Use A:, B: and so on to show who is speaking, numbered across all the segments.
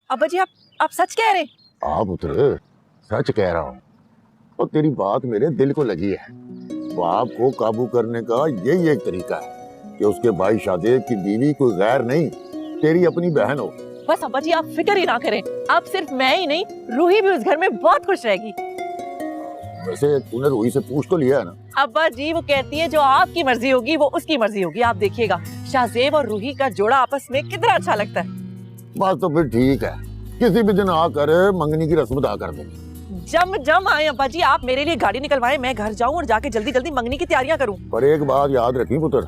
A: अब्बा जी आप सच कह रहे हैं?
B: हाँ पुत्र, सच कह रहा हूँ और तेरी बात मेरे दिल को लगी है। बाप को काबू करने का यही एक तरीका है कि उसके भाई शादेब की बीवी कोई गैर नहीं, तेरी अपनी बहन हो।
A: बस अब्बा जी आप फिक्र ही ना करें, अब सिर्फ मैं ही नहीं रूही भी उस घर में बहुत खुश रहेगी।
B: वैसे तूने रूही से पूछ तो लिया है ना?
A: अब्बा जी वो कहती है जो आपकी मर्जी होगी वो उसकी मर्जी होगी। आप देखिएगा शाहजेब और रूही का जोड़ा आपस में कितना अच्छा लगता है।
B: बस तो फिर ठीक है, किसी भी दिन आकर मंगनी की रस्म अदा कर दे।
A: जम आए अब्बा जी, आप मेरे लिए गाड़ी निकलवाएं, मैं घर जाऊं और जाके जल्दी जल्दी मंगनी की तैयारियां करूं।
B: पर एक बात याद रखी पुत्र।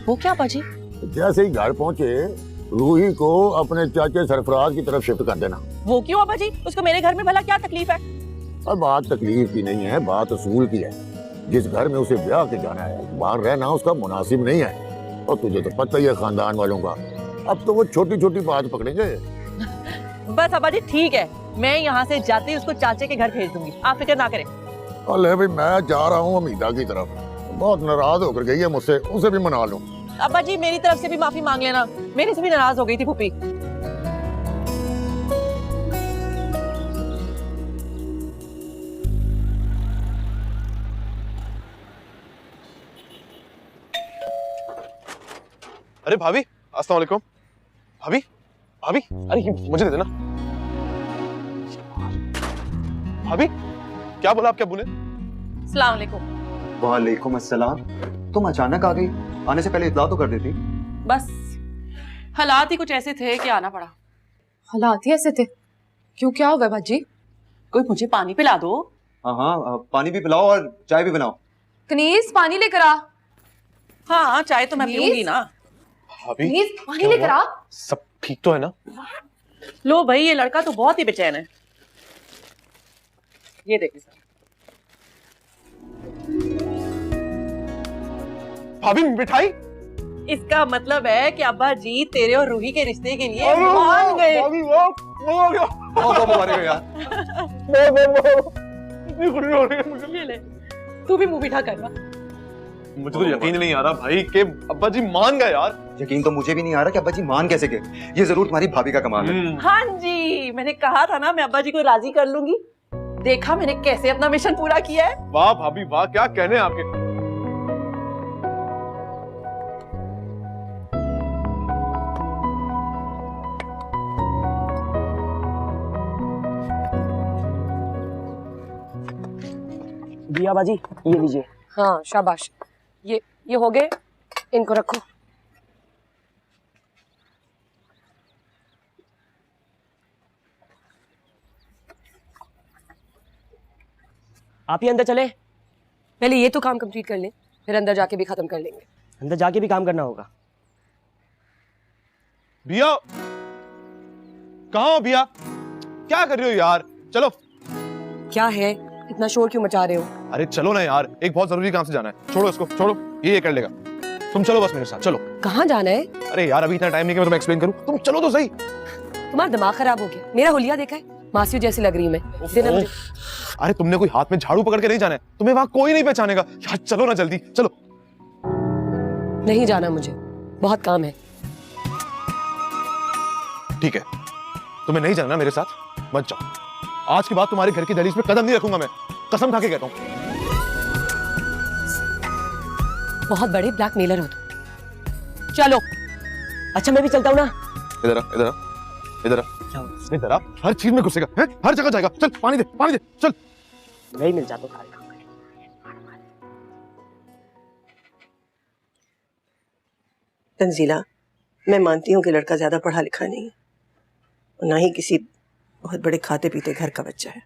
A: वो क्या अब्बा जी?
B: जैसे ही घर पहुँचे रूही को अपने चाचे सरफराज की तरफ शिफ्ट कर देना।
A: वो क्यों अब्बा जी? उसको मेरे घर में भला क्या तकलीफ है?
B: और बात तकलीफ की नहीं है, बात असूल की है। जिस घर में उसे ब्याह के जाना है वहाँ रहना उसका मुनासिब नहीं है। और तुझे तो पता ही है खानदान वालों का, अब तो वो छोटी छोटी बात पकड़ेंगे।
A: बस अब्बा जी ठीक है, मैं यहाँ से जाते ही उसको चाचे के घर भेज दूंगी, आप फिक्र ना करें।
B: अरे भाई मैं जा रहा हूँ अमीदा की तरफ, बहुत नाराज होकर गई है मुझसे, उसे भी मना लूं।
A: अब्बा जी मेरी तरफ से भी माफी मांग लेना, मेरे से भी नाराज हो गई थी फूफी।
C: अरे भाभी, अस्सलाम वालेकुम। भाभी भाभी, अरे ये मुझे दे देना। भाभी क्या बोला आप, क्या बोले?
A: अस्सलाम वालेकुम।
D: वालेकुम अस्सलाम। तुम अचानक आ गई, आने से पहले इत्तला तो कर देती।
A: बस हालात ही कुछ ऐसे थे कि आना पड़ा।
E: हालात ही ऐसे थे? क्यों, क्या हुआ बाजी?
A: कोई मुझे पानी पिला दो।
D: हाँ हाँ, पानी भी पिलाओ और चाय भी बनाओ।
E: कनीज पानी लेकर आ।
A: हाँ चाय तो मैं
E: प्लीज?
A: पीऊंगी ना।
C: भाभी
E: कनीज पानी
C: क्या
E: लेकर
C: हुआ?
E: आ।
C: सब ठीक तो है ना?
A: लो भाई, ये लड़का तो बहुत ही बेचैन है। ये देखिए सर।
C: भाभी मिठाई?
A: इसका मतलब है कि अब्बा जी तेरे और रूही के रिश्ते के लिए मान गए।
C: भाभी वो गया।
D: बहुत मुबारक यार।
C: इतनी खुशी हो रही है मुझे।
A: ये ले, तू भी मुंह मीठा करना।
C: मुझे तो यकीन नहीं आ रहा भाई कि अब्बा जी मान गए यार।
D: यकीन तो मुझे भी नहीं आ रहा कि अब्बा जी मान कैसे गए। ये जरूर तुम्हारी भाभी का कमाल है।
A: हाँ जी, मैंने कहा था ना मैं अब्बा जी को राजी कर लूंगी। देखा मैंने कैसे अपना मिशन पूरा किया है।
C: वाह भाभी वाह, क्या कहने हैं आपके।
F: दिया बाजी, ये लीजिए।
E: हाँ शाबाश, ये हो गए, इनको रखो।
F: आप ही अंदर चले।
E: पहले ये तो काम कंप्लीट कर लें, फिर अंदर जाके भी खत्म कर लेंगे।
F: अंदर जाके भी काम करना होगा।
C: बिया कहाँ हो बिया? क्या कर रही हो यार? चलो।
E: क्या है, इतना शोर क्यों मचा रहे हो?
C: अरे चलो ना यार, एक बहुत जरूरी काम से जाना है। छोड़ो इसको, छोड़ो, ये कर लेगा। तुम चलो बस मेरे साथ, चलो।
E: कहाँ जाना है?
C: अरे यार अभी इतना टाइम नहीं कि मैं तुम्हें एक्सप्लेन करूं, तुम चलो तो सही।
E: तुम्हारा दिमाग खराब हो गया। मेरा हुलिया देखा है, मासियों जैसी लग रही हूं मैं। देना मुझे।
C: अरे तुमने कोई हाथ में झाड़ू पकड़ के नहीं जाना है, तुम्हें वहां कोई नहीं पहचानेगा यार। चलो ना जल्दी, चलो।
E: नहीं जाना मुझे, बहुत काम है।
C: ठीक है, तुम्हें नहीं जाना ना मेरे साथ, मत जाओ। आज के बाद तुम्हारे घर की दहलीज पे कदम नहीं रखूंगा मैं, कसम खा के कहता हूँ।
E: बहुत बड़े ब्लैकमेलर हो तुम। चलो।
F: अच्छा मैं भी चलता हूँ ना।
C: इधर आ, इधर आ, इधर आ, इधर आ। हर चीज में घुसेगा है? हर जगह जाएगा। चल पानी दे, पानी दे, चल।
F: नहीं मिल जाता सारे काम।
G: तंजीला, मैं मानती हूँ कि लड़का ज्यादा पढ़ा लिखा नहीं है और ना ही किसी बहुत बड़े खाते पीते घर का बच्चा है,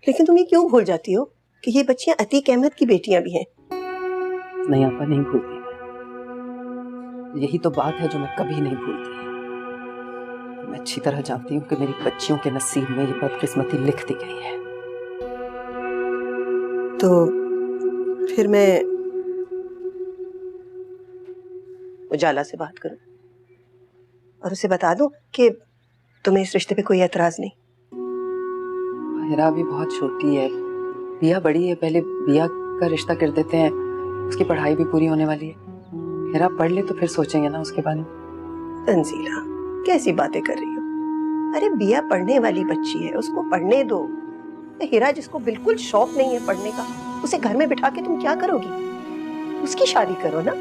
G: लेकिन तुम ये क्यों भूल जाती हो कि ये बच्चियां अतीक अहमद की बेटियां भी हैं।
H: नहीं आपा, नहीं भूलती मैं। यही तो बात है जो मैं कभी नहीं भूलती। मैं अच्छी तरह जानती हूँ कि मेरी बच्चियों के नसीब में ये बदकिस्मती लिख दी गई है।
G: तो फिर मैं उजाला से बात करूं और उसे बता दूं कि तुम्हें इस रिश्ते पे कोई एतराज नहीं।
H: हिरा भी बहुत छोटी है, बिया बड़ी है। पहले बिया का रिश्ता कर देते हैं, उसकी पढ़ाई भी पूरी होने वाली है। हिरा पढ़ ले तो फिर सोचेंगे ना उसके बारे में।
G: तंजीला, कैसी बातें कर रही हो? अरे बिया पढ़ने वाली बच्ची है, उसको पढ़ने दो। हीरा जिसको बिल्कुल शौक नहीं है पढ़ने का, उसे घर में बिठा के तुम क्या करोगी? उसकी शादी करो ना।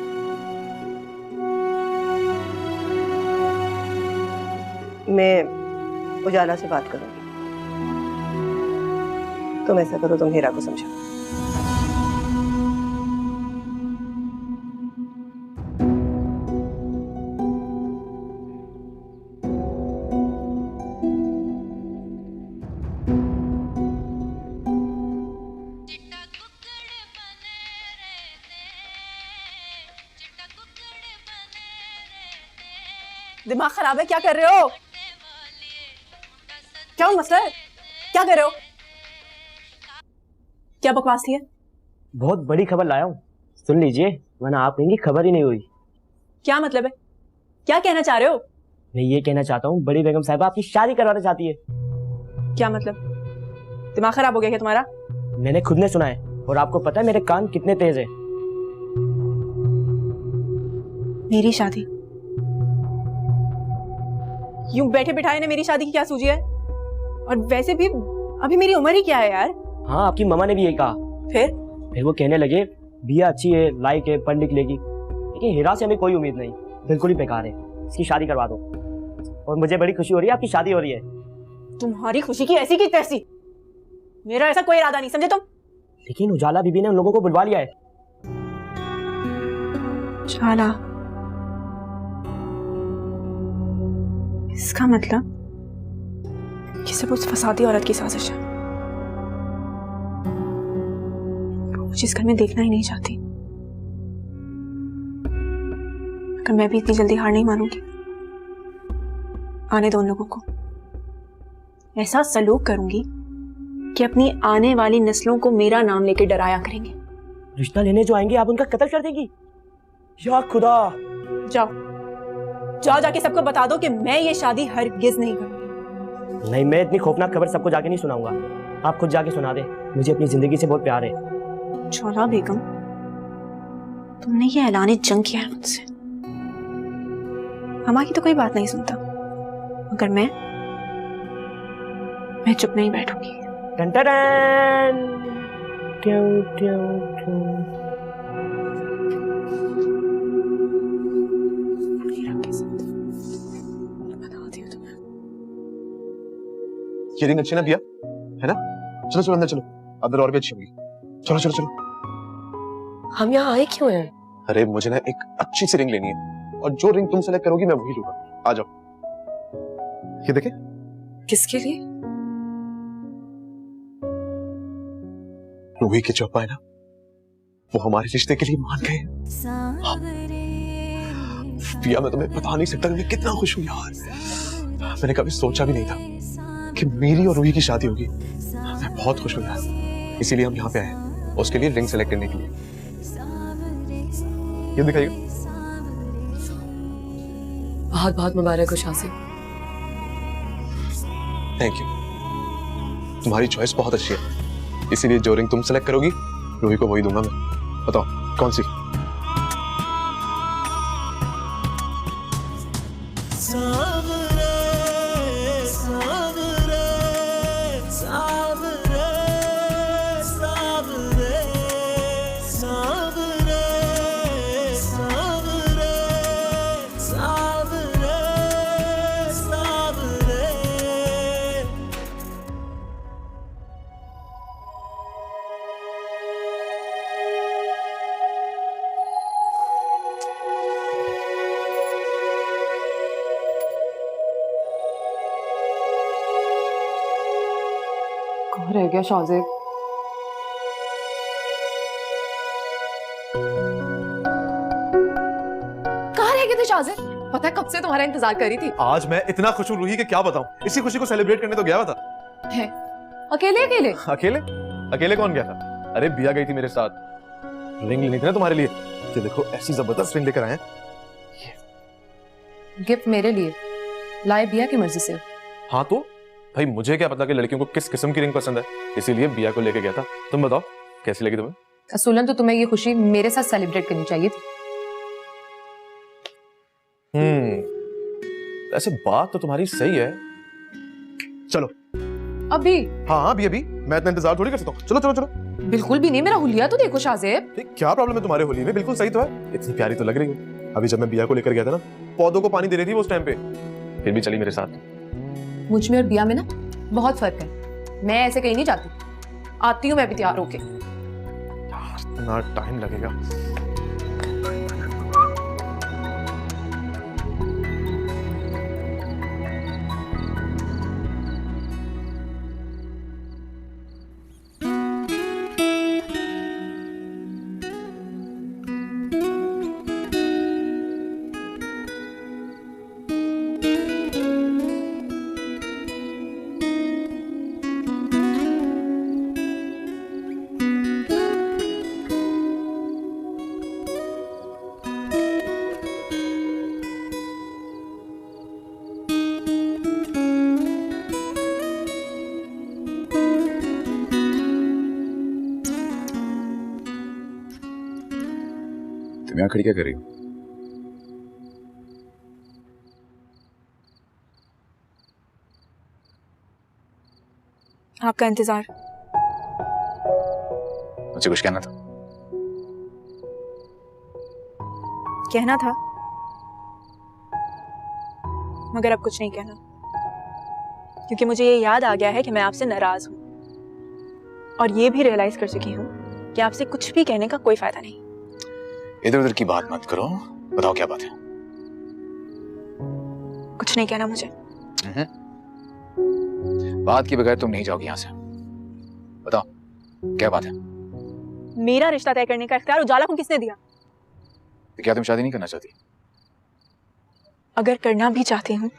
G: मैं उजाला से बात करूंगी। तुम ऐसा करो, तुम हीरा को समझाओ।
I: दिमाग खराब है? क्या कर रहे हो? क्या मसला है? क्या कर रहे हो? क्या बकवास थी है?
F: बहुत बड़ी खबर लाया हूँ, सुन लीजिए, वरना आप कहेंगी खबर ही नहीं हुई।
I: क्या मतलब है? क्या कहना चाह रहे हो?
F: मैं ये कहना चाहता हूँ, बड़ी बेगम साहिबा आपकी शादी करवाना चाहती है।
I: क्या मतलब? दिमाग खराब हो गया क्या तुम्हारा?
F: मैंने खुद ने सुना है, और आपको पता है मेरे कान कितने तेज है।
I: मेरी शादी? यूं बैठे बिठाए ने मेरी शादी की क्या सूझी है? और वैसे भी अभी मेरी उम्र ही क्या है यार?
F: हाँ, आपकी मम्मा ने भी यही कहा।
I: फिर
F: वो कहने लगे बिया अच्छी है, लायक है, पढ़ लिख लेगी, लेकिन हीरा से हमें कोई उम्मीद नहीं, बिल्कुल ही बेकार है, इसकी शादी करवा दो। और मुझे बड़ी खुशी हो रही है, आपकी शादी हो रही है।
I: तुम्हारी खुशी की ऐसी की तैसी, मेरा ऐसा कोई इरादा नहीं, समझे तुम?
F: लेकिन उजाला बीबी ने उन लोगों को बुलवा लिया है।
I: उजाला? इसका मतलब ये सब उस फसादी औरत की साजिश है। वो मुझे इस घर में देखना ही नहीं चाहती। मगर मैं भी इतनी जल्दी हार नहीं मानूंगी। आने दो उन लोगों को। ऐसा सलूक करूंगी कि अपनी आने वाली नस्लों को मेरा नाम लेके डराया करेंगे।
F: रिश्ता लेने जो आएंगे आप उनका कत्ल कर देंगी? या खुदा!
I: जाओ जाओ, जाके सबको बता दो कि मैं ये शादी हरगिज नहीं करूंगी।
F: नहीं, मैं इतनी खौफनाक खबर सबको जाके नहीं सुनाऊंगा, आप खुद जाके सुना दे। मुझे अपनी जिंदगी से बहुत प्यार है।
I: चौला बेगम, तुमने ये ऐलान जंग किया है मुझसे। अम्मा की तो कोई बात नहीं सुनता, मगर मैं चुप नहीं बैठूंगी।
F: Ton ton ट्यूं ट्यूं ट्यूं।
C: ये रिंग अच्छी ना भैया, है ना? चलो चलो अंदर चलो, अंदर और भी अच्छी होगी। चलो चलो चलो।
E: हम यहाँ आए क्यों हैं?
C: अरे मुझे ना एक अच्छी सी रिंग लेनी है, और जो रिंग तुम सेलेक्ट करोगी मैं वही लूंगा। आ जाओ। ये देखे।
E: किसके लिए?
C: रूही के जो अब्बा है ना, वो हमारे रिश्ते के लिए मान गए। हाँ। भैया मैं तुम्हें बता नहीं सकता कि मैं कितना खुश हूँ यार। मैंने कभी सोचा भी नहीं था कि मेरी और रूही की शादी होगी। मैं बहुत खुश हूँ यार, इसीलिए हम यहाँ पे आए हैं, उसके लिए रिंग सेलेक्ट करने के लिए। ये दिखाइए।
E: बहुत बहुत मुबारक हो शासी।
C: थैंक यू, तुम्हारी चॉइस बहुत अच्छी है, इसीलिए जो रिंग तुम सेलेक्ट करोगी रूही को वही दूंगा मैं। बताओ कौन सी?
J: कहाँ रह गया शाहजेब? कहाँ रह गए थे शाहजेब? पता है कब से तुम्हारा इंतजार कर रही थी।
C: आज मैं इतना खुश हूँ रूही के क्या बताऊं। इसी खुशी को सेलिब्रेट करने तो गया हुआ था।
J: है अकेले अकेले?
C: अकेले? अकेले कौन गया था? अरे बिया गई थी मेरे साथ, रिंग लेनी थी ना तुम्हारे लिए। ये देखो ऐसी जबरदस्त रिंग लेकर आए हैं।
J: गिफ्ट मेरे लिए लाए बिया की मर्जी से।
C: हाँ तो भाई मुझे क्या पता कि लड़कियों को किस किस्म की रिंग पसंद है, इसीलिए बिया को लेके गया था। तुम बताओ कैसी लगी तुम्हें?
J: असूलन तो तुम्हें ये खुशी मेरे साथ सेलिब्रेट करनी चाहिए थी।
C: ऐसे बात तो तुम्हारी सही है, चलो।
J: अभी?
C: हाँ अभी अभी, मैं इतना इंतजार थोड़ी कर सकता हूँ। चलो चलो चलो।
J: बिल्कुल भी नहीं, मेरा हुलिया तो देखो शाहजेब।
C: क्या प्रॉब्लम है तुम्हारे होली में? बिल्कुल सही तो है, इतनी प्यारी तो लग रही है। अभी जब मैं बिया को लेकर गया था ना, पौधों को पानी दे रही थी वो उस टाइम पे, फिर भी चली मेरे साथ।
J: मुझ में और बिया में ना बहुत फर्क है। मैं ऐसे कहीं नहीं जाती, आती हूँ मैं भी तैयार होके।
C: इतना टाइम लगेगा?
K: तुम यहाँ खड़ी क्या कर रही हो?
I: आपका इंतजार।
K: मुझे कुछ कहना था।
I: कहना था, मगर अब कुछ नहीं कहना, क्योंकि मुझे ये याद आ गया है कि मैं आपसे नाराज हूं, और ये भी रियलाइज कर चुकी हूं कि आपसे कुछ भी कहने का कोई फायदा नहीं।
K: इधर उधर की बात मत करो, बताओ क्या बात है?
I: कुछ नहीं कहना मुझे।
K: बात के बगैर तुम नहीं जाओगी यहाँ से। बताओ क्या बात है?
I: मेरा रिश्ता तय करने का इख्तियार उजाला को किसने दिया?
K: तो क्या तुम शादी नहीं करना चाहती?
I: अगर करना भी चाहती हूँ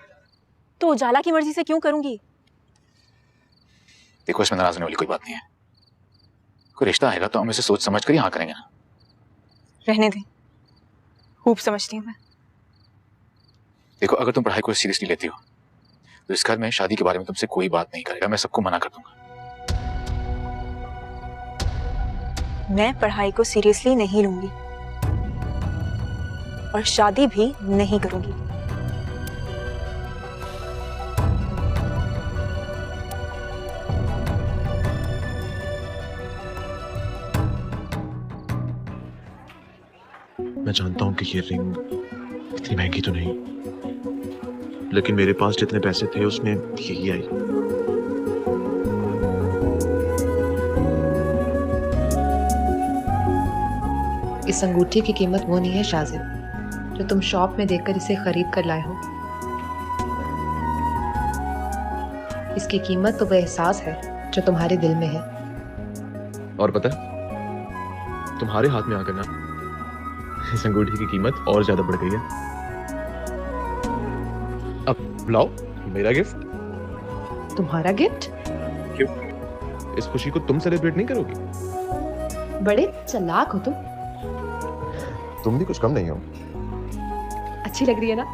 I: तो उजाला की मर्जी से क्यों करूंगी?
K: देखो, इसमें नाराज होने वाली कोई बात नहीं है। कोई रिश्ता आएगा तो हम इसे सोच समझ कर ही हाँ करेंगे ना।
I: रहने दें, खूब समझती हूँ मैं।
K: देखो, अगर तुम पढ़ाई को सीरियसली लेती हो तो इस घर में शादी के बारे में तुमसे कोई बात नहीं करेगा, मैं सबको मना कर दूंगा।
I: मैं पढ़ाई को सीरियसली नहीं लूंगी और शादी भी नहीं करूंगी।
C: मैं जानता हूं कि ये रिंग इतनी महंगी तो नहीं, लेकिन मेरे पास जितने पैसे थे उसमें यही आई।
J: इस अंगूठी की कीमत वो नहीं है शाहजेब जो तुम शॉप में देखकर इसे खरीद कर लाए हो। इसकी कीमत तो वह एहसास है जो तुम्हारे दिल में है।
C: और पता है, तुम्हारे हाथ में आकर ना इस अंगूठी की कीमत और ज्यादा बढ़ गई है। अब लाओ मेरा गिफ्ट।
J: तुम्हारा गिफ्ट?
C: क्यों, इस खुशी को तुम सेलिब्रेट नहीं करोगी?
J: बड़े चालाक हो
C: तुम भी कुछ कम नहीं हो।
J: अच्छी लग रही है ना?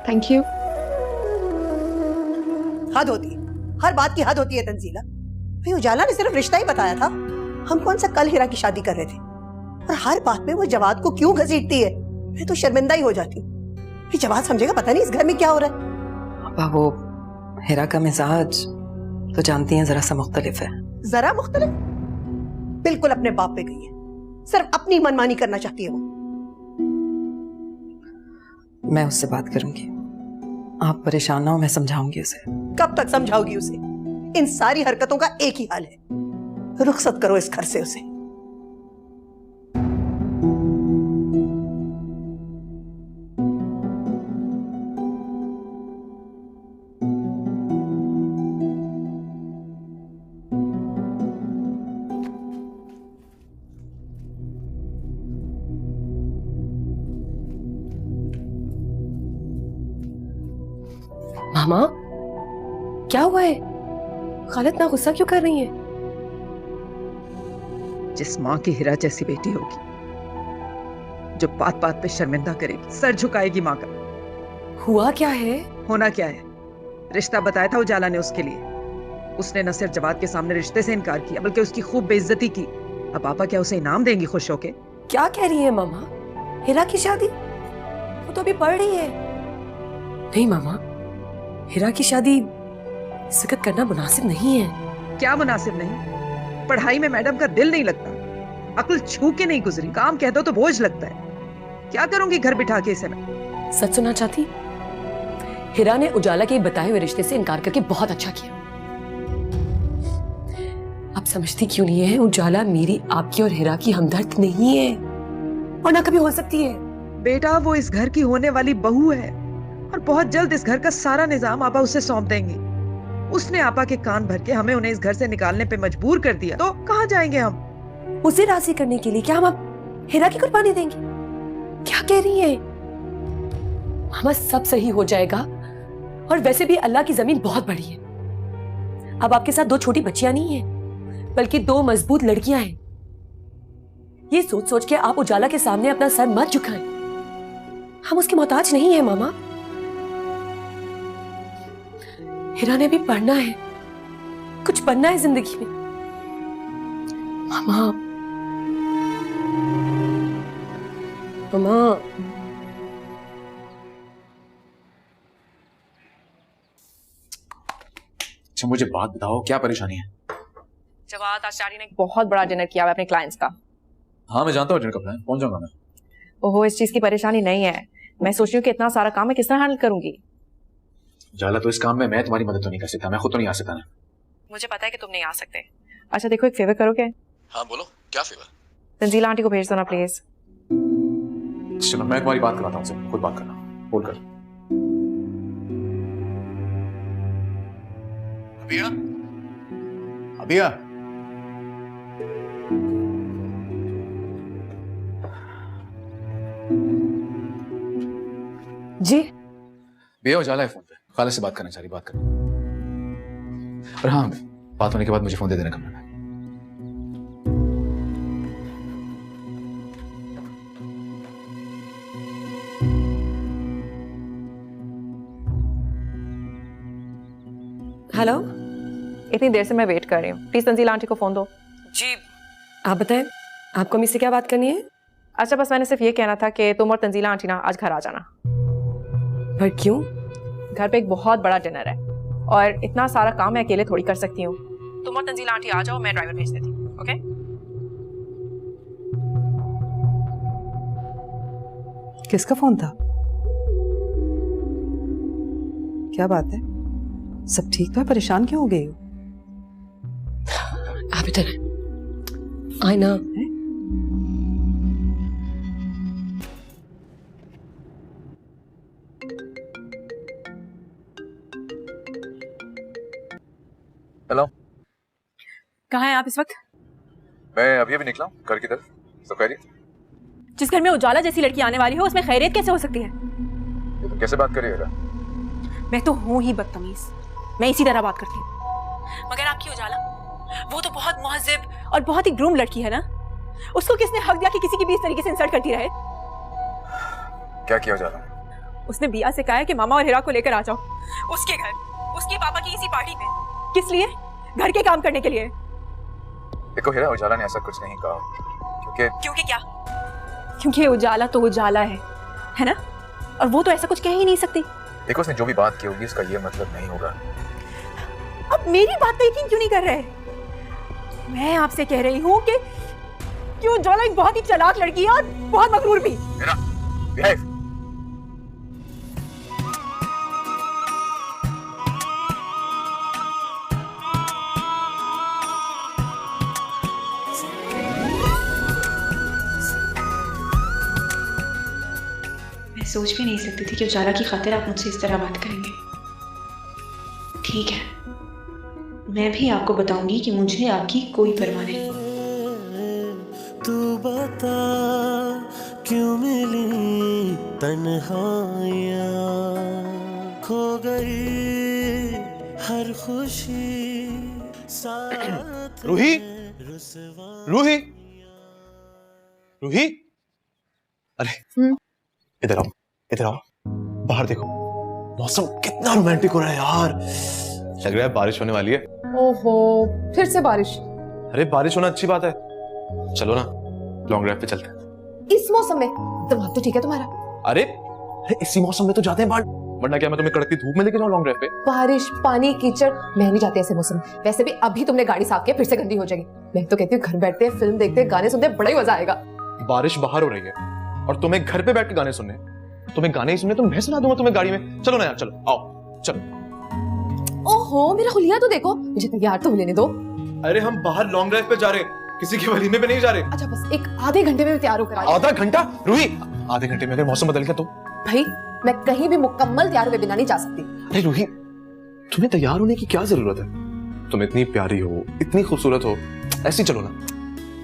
J: Thank you.
G: हद होती है, हर बात की हद होती है तंजीला। भाई उजाला ने सिर्फ रिश्ता ही बताया था, हम कौन सा कल हीरा की शादी कर रहे थे, और हर बात में वो जवाद को क्यों घसीटती है? मैं तो शर्मिंदा ही हो जाती हूँ। जवाद समझेगा पता नहीं इस घर में क्या हो रहा है।
H: अब्बा, वो हीरा का मिजाज तो जानती हैं जरा सा मुख्तलिफ है।
G: जरा मुख्तलिफ? बिल्कुल अपने बाप पे गई है, सिर्फ अपनी मनमानी करना चाहती है वो।
H: मैं उससे बात करूंगी, आप परेशान ना हो, मैं समझाऊंगी उसे।
G: कब तक समझाओगी उसे? इन सारी हरकतों का एक ही हाल है, रुखसत करो इस घर से उसे।
E: मामा, क्या हुआ है? खालिद ना गुस्सा क्यों कर रही हैं?
H: जिस माँ की हीरा जैसी बेटी होगी, जो बात बात पे शर्मिंदा करेगी, सर झुकाएगी माँ का।
E: हुआ क्या है?
H: होना क्या है? रिश्ता बताया था उजाला ने उसके लिए। उसने न सिर्फ जवाद के सामने रिश्ते से इनकार किया, बल्कि उसकी खूब बेइज्जती की। अब पापा क्या उसे इनाम देंगी खुश होके?
E: क्या कह रही है मामा? हीरा की शादी? वो तो अभी पढ़ रही है। नहीं मामा, हिरा की शादी इस वक्त करना मुनासिब नहीं है।
H: क्या मुनासिब नहीं? पढ़ाई में मैडम का दिल नहीं लगता, अक्ल छू के नहीं गुजरी, काम कह दो तो बोझ लगता है। क्या करूंगी घर बिठा के इसे मैं?
E: सच सुना चाहती, हिरा ने उजाला के बताए हुए रिश्ते से इनकार करके बहुत अच्छा किया। अब समझती क्यों नहीं है, उजाला मेरी, आपकी और हिरा की हमदर्द नहीं है और ना कभी हो सकती है।
H: बेटा वो इस घर की होने वाली बहू है और बहुत जल्द इस घर का सारा निजाम आपा उसे सौंप देंगे। उसने आपा के कान भर के हमें उन्हें इस घर से निकालने पे मजबूर कर दिया, तो कहाँ जाएंगे हम?
E: उसे राजी करने के लिए क्या हम अब हिरा की कुर्बानी देंगे? क्या कह रही है? मामा सब सही हो जाएगा, और वैसे भी अल्लाह की जमीन बहुत बड़ी है। अब आपके साथ 2 छोटी बच्चियां नहीं हैं, बल्कि 2 मजबूत लड़कियां हैं। ये सोच सोच के आप उजाला के सामने अपना सर मत झुकाएं। हम उसके मोहताज नहीं है मामा। हिरा ने भी पढ़ना है, कुछ बनना है जिंदगी में। मामा, मामा,
K: अच्छा मुझे बात बताओ, क्या परेशानी है?
A: जवाद, आचार्य ने एक बहुत बड़ा डिनर किया है अपने क्लाइंट्स का।
K: हाँ मैं जानता हूँ डिनर का प्लान, पहुंच जाऊंगा मैं।
A: ओहो, इस चीज की परेशानी नहीं है। मैं सोच रही हूँ कि इतना सारा काम मैं किस तरह हैंडल करूंगी।
K: जाला, तो इस काम में मैं तुम्हारी मदद तो नहीं कर सकता, मैं खुद तो नहीं आ सकता ना।
A: मुझे पता है कि तुम नहीं आ सकते। अच्छा देखो, एक फेवर करोगे?
K: हाँ बोलो, क्या फेवर?
A: तंजीला आंटी को भेज दो ना प्लीज।
K: चलो मैं तुम्हारी बात कराता हूँ उनसे, खुद बात करना, बोल कर। अबिया, अबिया,
E: जी
K: भैया उजाला है फोन पे, खाला से बात करना चाह रही, बात करना। और हाँ, बात होने के बाद मुझे फोन दे देना कमरे में।
E: हेलो,
A: इतनी देर से मैं वेट कर रही हूँ, प्लीज तंजीला आंटी को फोन दो।
E: जी आप बताएं, आपको मुझसे क्या बात करनी है?
A: अच्छा बस मैंने सिर्फ ये कहना था कि तुम और तंजीला आंटी ना आज घर आ जाना।
E: पर क्यों?
A: घर पे एक बहुत बड़ा डिनर है और इतना सारा काम मैं अकेले थोड़ी कर सकती हूँ। तुम और तंजीला आंटी आ जाओ, मैं ड्राइवर भेज देती हूँ। ओके?
H: किसका फोन था? क्या बात है, सब ठीक तो है? परेशान क्यों हो गई हो?
E: आप इधर आए ना।
K: हेलो,
I: कहाँ हैं आप इस वक्त?
K: मैं अभी निकला हूँ घर की तरफ। सब खैरियत?
I: जिस घर में उजाला जैसी लड़की आने वाली हो उसमें खैरियत कैसे हो सकती है?
K: ये तो कैसे बात करिएगा?
I: मैं तो हूँ ही बदतमीज, मैं इसी तरह बात करती हूँ। मगर आपकी उजाला, वो तो बहुत मुहज्जिब और बहुत ही ग्रूम लड़की है ना। उसको किसने हक दिया कि किसी की भी इस तरीके से इंसल्ट करती रहे?
K: क्या किया उजाला?
I: उसने बिया से कहा है कि मामा और हिरा को लेकर आ जाओ उसके घर, उसके पापा की इसी पार्टी में। किस लिए? घर के काम करने के लिए।
K: देखो हिरा, उजाला ने ऐसा कुछ नहीं कहा,
I: क्योंकि क्या? क्योंकि उजाला तो उजाला है ना, और वो तो ऐसा कुछ कह ही नहीं सकती।
K: देखो उसने जो भी बात की होगी इसका ये मतलब नहीं होगा।
I: अब मेरी बात पे यकीन क्यों नहीं कर रहे? मैं आपसे कह रही हूँ कि उजाला एक बहुत ही चालाक लड़की है और बहुत मगरूर भी।
K: हिरा, बिहेव।
I: मैं सोच भी नहीं सकती थी कि उजाला की खातिर आप मुझसे इस तरह बात करेंगे। ठीक है, मैं भी आपको बताऊंगी कि मुझे आपकी कोई परवाह नहीं।
L: तू बता क्यों मिली तन्हाइयाँ, खो गई हर खुशी साथ।
C: रूही, रूही, रूही, अरे इधर आओ, इधर आओ, बाहर देखो, मौसम कितना रोमांटिक हो रहा है यार। लग रहा है बारिश होने वाली है।
J: ओहो, फिर से बारिश?
C: अरे बारिश होना अच्छी बात है, चलो ना लॉन्ग ड्राइव पे चलते हैं।
J: इस मौसम में? दिमाग तो ठीक है तुम्हारा?
C: अरे इसी मौसम में तो जाते हैं बाहर वरना क्या मैं तुम्हें कड़कती धूप में लेके जाऊं लॉन्ग ड्राइव पे?
E: बारिश, पानी, कीचड़, मैं नहीं चाहती ऐसे मौसम। वैसे भी अभी तुमने गाड़ी साफ किया, फिर से गंदी हो जाएगी। मैं तो कहती हूँ घर बैठते हैं, फिल्म देखते हैं, गाने सुनते हैं, बड़ा ही मजा आएगा।
C: बारिश बाहर हो रही है और तुम्हें घर पे बैठ के गाने सुनने हैं। तुम्हें गाने ही सुनने तो मैं सुना दूंगा तुम्हें गाड़ी में। चलो ना यार, चलो आओ चलो।
E: ओहो मेरा हुलिया तो देखो, मुझे तैयार तो लेने दो।
C: अरे हम बाहर लॉन्ग ड्राइव पे जा रहे हैं, किसी के वलीमे पे नहीं जा रहे।
E: अच्छा बस एक आधे घंटे में तैयार होकर आइए।
C: आधा घंटा? रूही, आधे घंटे में अगर मौसम बदल गया तो?
E: भाई मैं कहीं भी मुकम्मल तैयार हुए बिना नहीं जा सकती।
C: अरे रूही, तुम्हें तैयार होने की क्या जरूरत है? तुम इतनी प्यारी हो, इतनी खूबसूरत हो, ऐसे ही चलो ना।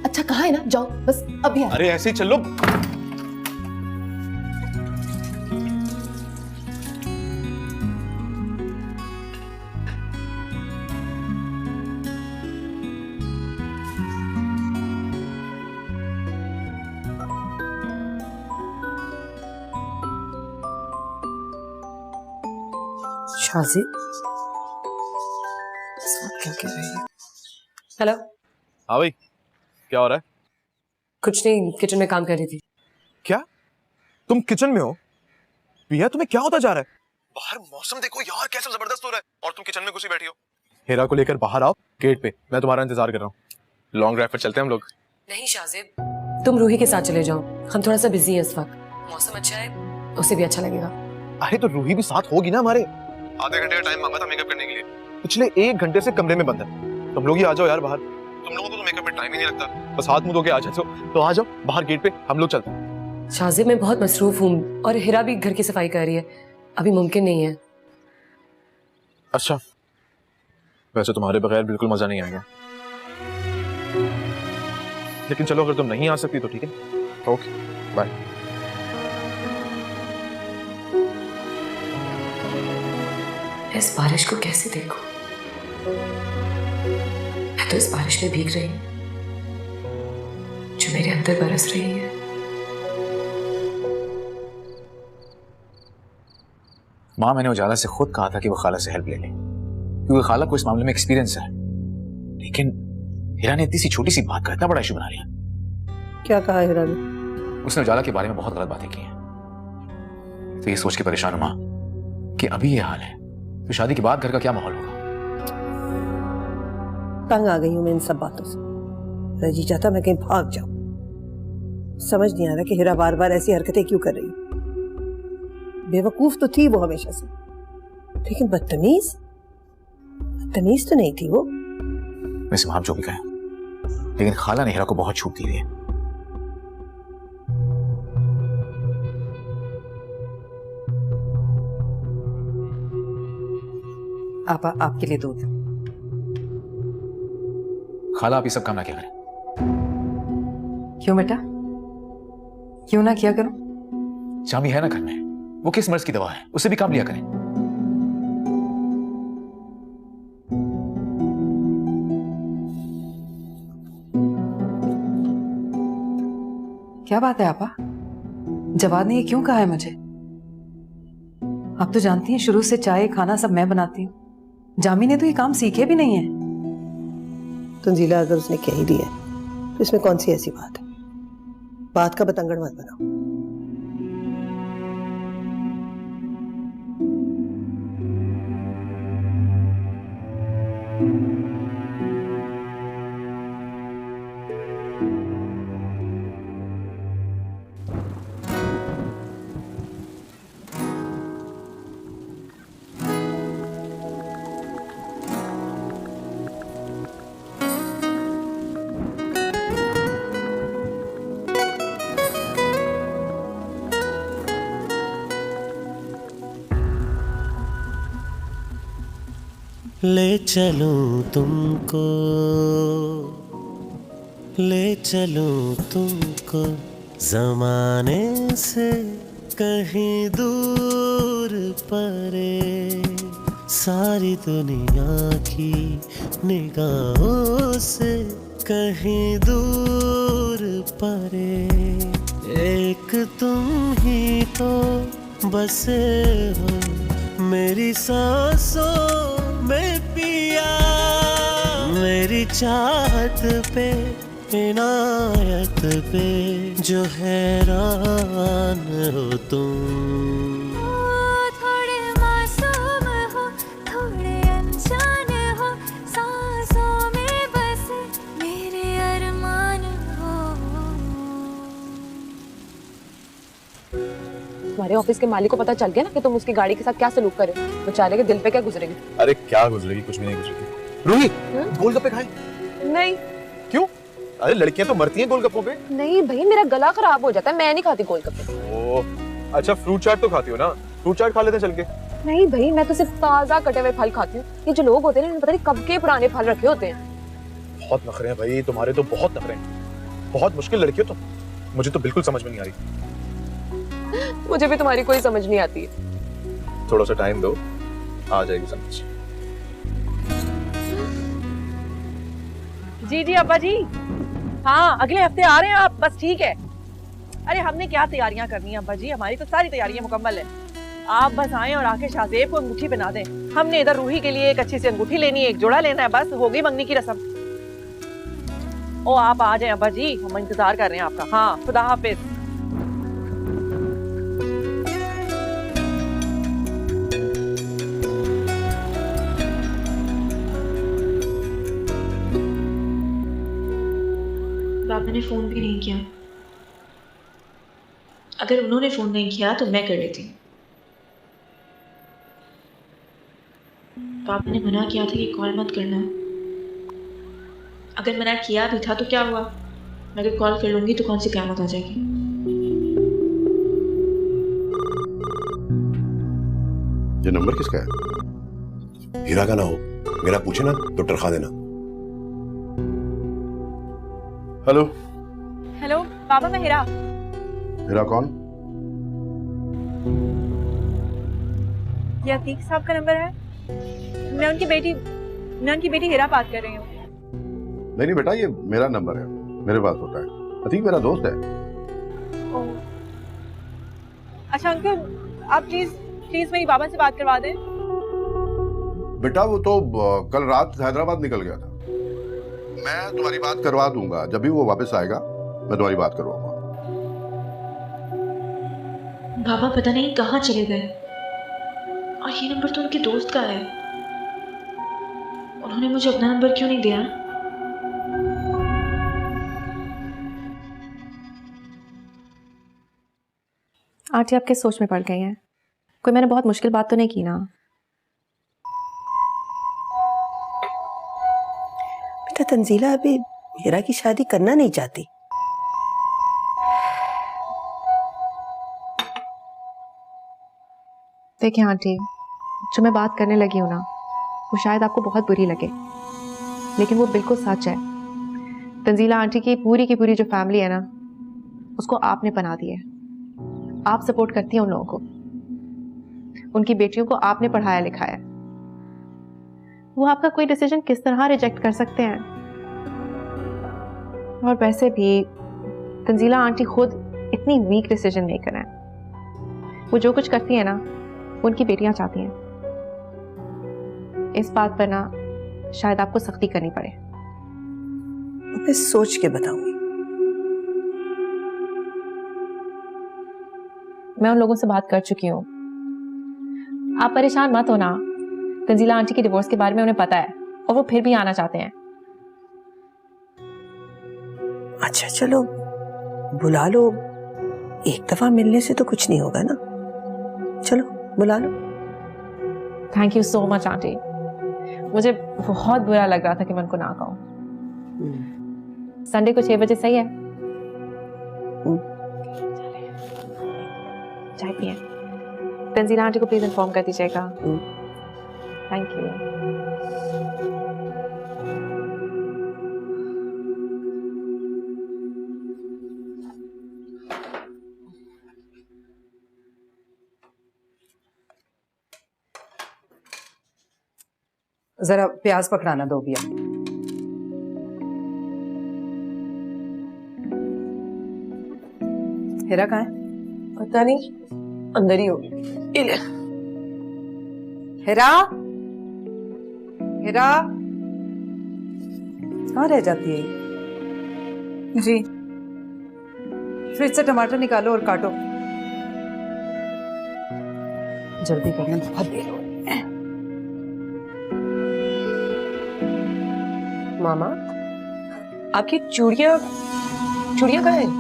E: अच्छा कहाँ है ना, जाओ बस अभी।
C: अरे ऐसे ही चलो।
E: शाज़िब क्या कह रही है? हेलो।
C: हाँ भाई, क्या हो रहा है?
E: कुछ नहीं, किचन में काम कर रही थी।
C: क्या तुम किचन में हो? पिया तुम्हें क्या होता जा रहा है? बाहर मौसम देखो यार कैसा जबरदस्त हो रहा है और तुम किचन में घुसी बैठी हो। हेरा को लेकर बाहर आओ गेट पे, मैं तुम्हारा इंतजार कर रहा हूँ। लॉन्ग ड्राइव पर चलते हैं हम लोग।
E: नहीं शाज़िब, तुम रूही के साथ चले जाओ, हम थोड़ा सा बिजी हैं इस वक्त। मौसम अच्छा है, उसे भी अच्छा लगेगा।
C: अरे तो रूही भी साथ होगी ना हमारे। आधे घंटे का टाइम मांगा था मेकअप करने के लिए, पिछले 1 घंटे से कमरे में बंद है। तुम लोग ही आ जाओ यार बाहर, तुम लोगों को तो मेकअप में टाइम ही नहीं लगता, बस हाथ मुंह धो के आ जाते हो। तो आ जाओ बाहर गेट पे, हम लोग चलते हैं।
E: शाज़िब मैं बहुत मसरूफ हूँ और हिरा भी घर की सफाई कर रही है, अभी मुमकिन नहीं है।
C: अच्छा, वैसे तुम्हारे बगैर बिल्कुल मजा नहीं आएगा, लेकिन चलो अगर तुम नहीं आ सकती तो ठीक है, ओके बाय।
E: इस बारिश को कैसे देखो, मैं तो इस बारिश में भीग रही हूँ जो मेरे अंदर बरस रही है।
K: माँ, मैंने उजाला से खुद कहा था कि वो खाला से हेल्प ले ले, क्योंकि खाला को इस मामले में एक्सपीरियंस है, लेकिन हिरा ने इतनी सी छोटी सी बात का इतना बड़ा इशू बना लिया।
G: क्या कहा हिरा ने?
K: उसने उजाला के बारे में बहुत गलत बातें की हैं। तो ये सोच के परेशान हूं माँ कि अभी ये हाल है तो शादी के बाद घर का क्या माहौल होगा।
G: तंग आ गई हूं मैं इन सब बातों से। रजी चाहता मैं कहीं भाग जाऊं। समझ नहीं आ रहा कि हिरा बार बार ऐसी हरकतें क्यों कर रही है। बेवकूफ तो थी वो हमेशा से, लेकिन बदतमीज तो नहीं थी वो।
K: वैसे आप जो भी कहें, लेकिन खाला ने हिरा को बहुत छूट दी है।
H: आपा आपके लिए दूध।
K: खाला आप ये सब काम ना क्या करें।
H: क्यों बेटा, क्यों ना किया करूं?
K: जामी है ना घर में, वो किस मर्ज की दवा है, उससे भी काम लिया करें।
H: क्या बात है आपा, जवाद ने ये क्यों कहा है मुझे? आप तो जानती हैं शुरू से चाय खाना सब मैं बनाती हूँ। जामी ने तो ये काम सीखे भी नहीं है।
G: तंजीला अगर उसने कह ही दिया तो इसमें कौन सी ऐसी बात है? बात का बतंगड़ मत बनाओ।
L: ले चलूं तुमको, ले चलूं तुमको ज़माने से कहीं दूर परे, सारी दुनिया की निगाहों से कहीं दूर परे। एक तुम ही तो बसे हो मेरी सांसों में पिया, मेरी चाहत पे इनायत पे जो हैरान हो तुम। थोड़े
E: तुम्हारे ऑफिस के मालिक को पता चल गया ना कि तुम उसकी गाड़ी के साथ क्या सलूक करे, बेचारे के दिल पे क्या गुजरेगी?
C: अरे क्या गुजरेगी, कुछ भी नहीं गुजरेगी। रूही, गोलगप्पे खाए?
E: नहीं।
C: क्यों? अरे लड़कियां तो मरती हैं गोलगप्पों पे।
E: नहीं भाई, मेरा गला खराब हो जाता है, मैं नहीं खाती गोलगप्पे।
C: ओह अच्छा, फ्रूट चाट तो खाती हो ना? फ्रूट चाट खा लेते चल के।
E: नहीं भाई, मैं तो सिर्फ ताजा कटे हुए फल खाती हूँ। ये जो लोग होते हैं ना, पता नहीं कब के पुराने फल रखे होते हैं।
C: बहुत नखरे हैं भाई तुम्हारे, तो बहुत नखरे हैं। बहुत मुश्किल लड़की हो तुम, मुझे तो बिल्कुल समझ में नहीं आ रही।
E: मुझे भी तुम्हारी कोई समझ नहीं आती है।
C: थोड़ा सा टाइम दो, आ जाएगी समझ।
A: जी जी अब्बा जी, हाँ अगले हफ्ते आ रहे हैं आप, बस ठीक है। अरे हमने क्या तैयारियां करनी है अब्बा जी, हमारी तो सारी तैयारियां मुकम्मल है। आप बस आए और आके शाहजेब को अंगूठी पहना दें। हमने इधर रूही के लिए एक अच्छी सी अंगूठी लेनी है, एक जोड़ा लेना है, बस हो गई मंगनी की रस्म। ओ आप आ जाए अब्बा जी, हम इंतजार कर रहे हैं आपका। हाँ खुदा हाफिज।
M: पापा ने फोन भी नहीं किया। अगर उन्होंने फोन नहीं किया तो मैं कर लेती। पापा ने मना किया था कि कॉल मत करना। अगर मना किया भी था तो क्या हुआ, मैं अगर कॉल कर लूंगी तो कौन सी क़यामत आ जाएगी।
N: ये नंबर किसका है? हीरा का ना हो, मेरा पूछे ना तो टरखा देना। हेलो
A: हेलो पापा, मैं हीरा।
N: हीरा कौन?
A: ये अतीक साहब का नंबर है। मैं उनकी बेटी हीरा बात कर रही हूँ।
N: नहीं बेटा, ये मेरा नंबर है, मेरे पास होता है। अतीक मेरा दोस्त है।
A: अच्छा अंकल, आप प्लीज मेरी बाबा से बात करवा दें।
N: बेटा वो तो कल रात हैदराबाद निकल गया था। मैं तुम्हारी बात करवा दूंगा, जब भी वो वापस आएगा मैं तुम्हारी बात करवाऊंगा।
M: बाबा पता नहीं कहाँ चले गए, और ये नंबर तो उनके दोस्त का है। उन्होंने मुझे अपना नंबर क्यों नहीं दिया?
A: आंटी आप किस सोच में पड़ गई हैं? कोई मैंने बहुत मुश्किल बात तो नहीं की ना?
G: बेटा तंजीला अभी हीरा की शादी करना नहीं चाहती।
A: देखिए आंटी, जो मैं बात करने लगी हूँ ना, वो शायद आपको बहुत बुरी लगे, लेकिन वो बिल्कुल सच है। तंजीला आंटी की पूरी जो फैमिली है ना, उसको आपने बना दिया है। आप सपोर्ट करती हैं उन लोगों को, उनकी बेटियों को आपने पढ़ाया लिखाया। वो आपका कोई डिसीजन किस तरह रिजेक्ट कर सकते हैं? और वैसे भी तंजीला आंटी खुद इतनी वीक डिसीजन मेकर हैं। वो जो कुछ करती है ना, उनकी बेटियां चाहती हैं। इस बात पर ना शायद आपको सख्ती करनी पड़े।
G: मैं सोच के बताऊंगी।
A: मैं उन लोगों से बात कर चुकी हूँ, आप परेशान मत हो ना। तंजीला आंटी के डिवोर्स के बारे में उन्हें पता है, और वो फिर भी आना चाहते हैं।
G: अच्छा चलो बुला लो, एक दफा मिलने से तो कुछ नहीं होगा ना। चलो बुला लो।
A: Thank you so much aunty, मुझे बहुत बुरा लग रहा था कि मैं उनको ना कहूँ। संडे को 6 बजे सही है? चाय पिए। तंजीला आंटी को प्लीज इन्फॉर्म कर दीजिएगा। Thank you.
H: जरा प्याज पकड़ाना दो भैया। हीरा कहाँ है?
E: पता नहीं, अंदर ही होगी।
H: हीरा, हीरा कहाँ रह जाती है ये? जी, फ्रिज से टमाटर निकालो और काटो। जल्दी करने में बहुत देर हो रही है।
E: मामा, आपकी चूड़ियां कहाँ हैं?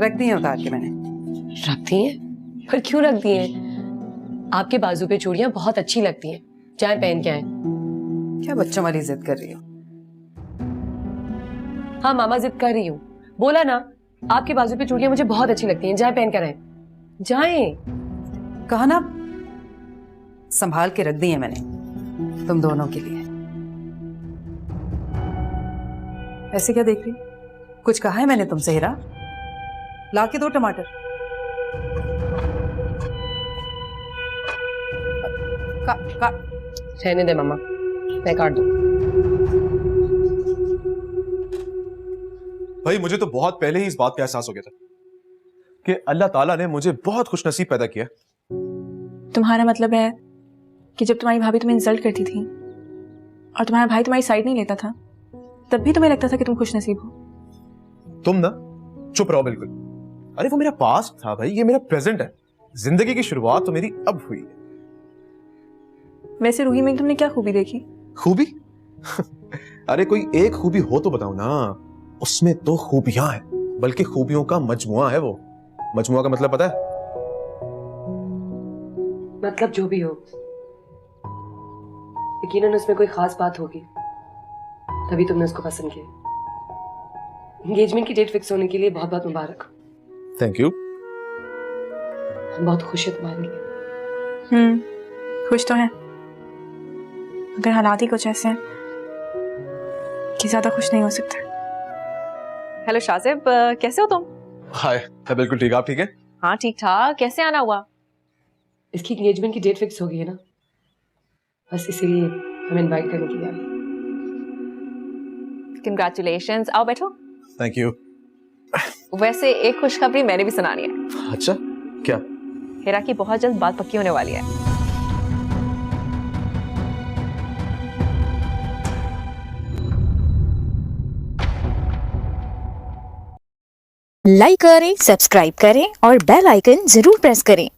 H: रख दी है उतार के मैंने।
E: रख दी है? पर क्यों रख दी है? आपके बाजू पे चूड़ियां बहुत अच्छी लगती हैं, चाहे पहन के आए।
H: क्या बच्चों वाली जिद कर रही हो?
E: हाँ मामा जिद कर रही हूँ, बोला ना आपके बाजू पे चूड़ियां मुझे बहुत अच्छी लगती हैं, जाए पहन कर आए। जाए।
H: कहा ना, संभाल के रख दी है मैंने तुम दोनों के लिए। ऐसे क्या देख रही? कुछ कहा है मैंने तुमसे हीरा? ला के दो टमाटर।
E: रहने दे मामा, मैं काट दूं।
C: भाई मुझे तो बहुत पहले ही इस बात का एहसास हो गया था कि अल्लाह ताला ने मुझे बहुत खुशनसीब पैदा किया।
I: तुम्हारा मतलब है कि जब तुम्हारी भाभी तुम्हें इंसल्ट करती थी और तुम्हारा भाई तुम्हारी साइड नहीं लेता था, तब भी तुम्हें लगता था कि तुम खुशनसीब हो?
C: तुम ना चुप रहो बिल्कुल। अरे वो मेरा पास्ट था भाई, ये मेरा प्रेजेंट है। जिंदगी की शुरुआत तो मेरी अब हुई है।
I: वैसे रूही में तुमने क्या खूबी देखी?
C: खूबी? अरे कोई एक खूबी हो तो बताओ ना। उसमें तो खूबियां हैं, बल्कि खूबियों का मजमुआ है वो। मजमुआ का मतलब पता है?
E: मतलब जो भी हो, यकीनन उसमें कोई खास बात होगी, तभी तुमने उसको पसंद किया। एंगेजमेंट की डेट फिक्स होने के लिए बहुत बहुत मुबारक।
C: Thank you.
E: हम बहुत खुश हैं तुम्हारे लिए।
I: खुश तो हैं, मगर हालात ही कुछ ऐसे हैं कि ज्यादा खुश नहीं हो सकते। हेलो शाजिब, कैसे हो तुम?
C: हाय, मैं बिल्कुल ठीक। आप ठीक है?
I: हाँ ठीक ठाक। कैसे आना हुआ?
E: इसकी एंगेजमेंट की डेट फिक्स हो गई है ना, बस इसीलिए हम इनवाइट करने के लिए आए।
I: कंग्रेचुलेशंस। आओ बैठो।
C: Thank you.
I: वैसे एक खुशखबरी मैंने भी सुनानी है।
C: अच्छा, क्या?
I: हिरा की बहुत जल्द बात पक्की होने वाली है।
O: लाइक करें, सब्सक्राइब करें और बेल आइकन जरूर प्रेस करें